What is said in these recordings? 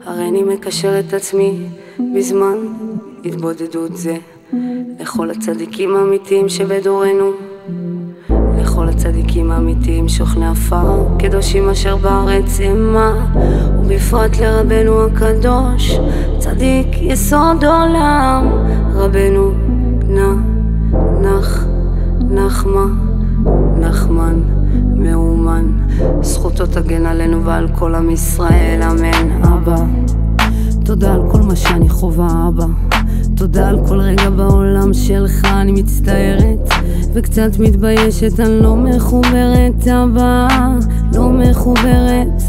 הרי אני מקשר את עצמי בזמן התבודדות זה לכל הצדיקים האמיתיים שבדורנו, לכל הצדיקים האמיתיים שוכני עפר, קדושים אשר בארץ המה, ובפרט לרבנו הקדוש, צדיק יסוד עולם, רבנו נחמן מאומן, זכותו תגן עלינו ועל כל עם ישראל, אמן. אבא, תודה על כל מה שאני חובה, אבא, תודה על כל רגע בעולם שלך. אני מצטערת וקצת מתביישת, אני לא מחוברת, אבא, לא מחוברת.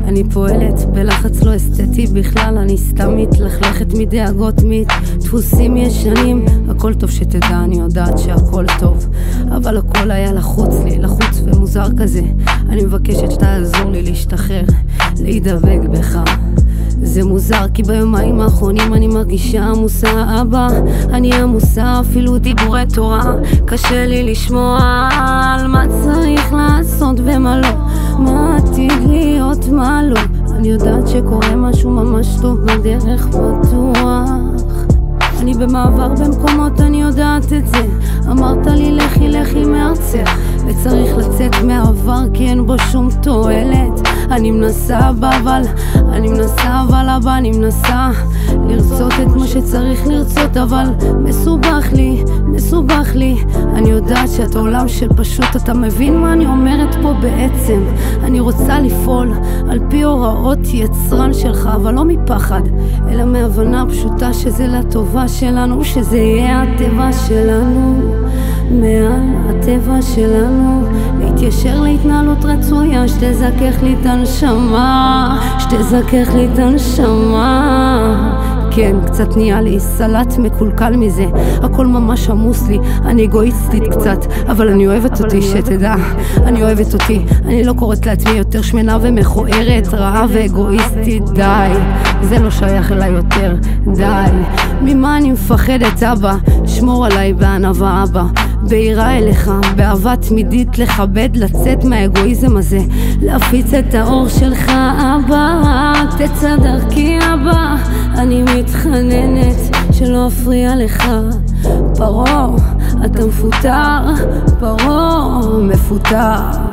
אני פועלת בלחץ לא אסתטי בכלל, אני סתם מתלכלכת מדאגות, מדפוסים ישנים. הכל טוב שתדע, אני יודעת שהכל טוב, אבל הכל היה לחוץ ומוזר כזה. אני מבקשת שתעזור לי להשתחרר, להידבק בך. זה מוזר כי ביומיים האחרונים אני מרגישה עמוסה, אבא, אני עמוסה, אפילו דיבורי תורה קשה לי לשמוע על מה צריך לעשות ומה לא, מה עתיד להיות, מה לא. אני יודעת שקורה משהו ממש טוב בדרך, בטוח. אני במעבר במקומות, אני יודעת את זה. אמרת לי לכי מארצך, וצריך לצאת מהעבר כי אין בו שום תועלת. אני מנסה אבא, אני מנסה לרצות את מה שצריך לרצות, אבל מסובך לי. אני יודעת שאת עולם של פשוט, אתה מבין מה אני אומרת פה בעצם. אני רוצה לפעול על פי הוראות יצרן שלך, אבל לא מפחד, אלא מהבנה פשוטה שזה לטובה שלנו, שזה יהיה הטבע שלנו, מעל הטבע שלנו, להתיישר להתנהלות רצויה, שתזכך לי את הנשמה, כן, קצת נהיה לי סלט מקולקל מזה, הכל ממש עמוס לי, אני אגואיסטית קצת, אבל אני אוהבת אותי, שתדע, אני אוהבת אותי. אני לא קוראת לעצמי יותר שמנה ומכוערת, רעה ואגואיסטית, די, זה לא שייך אליי יותר, די. ממה אני מפחדת, אבא? שמור עליי בענווה, אבא, ביראה אליך, באהבה תמידית, לכבד, לצאת מהאגואיזם הזה, להפיץ את האור שלך, אבא, תצא דרכי, אבא, אני מתחננת שלא אפריע לך. פרעה, אתה מפוטר, פרעה מפוטר.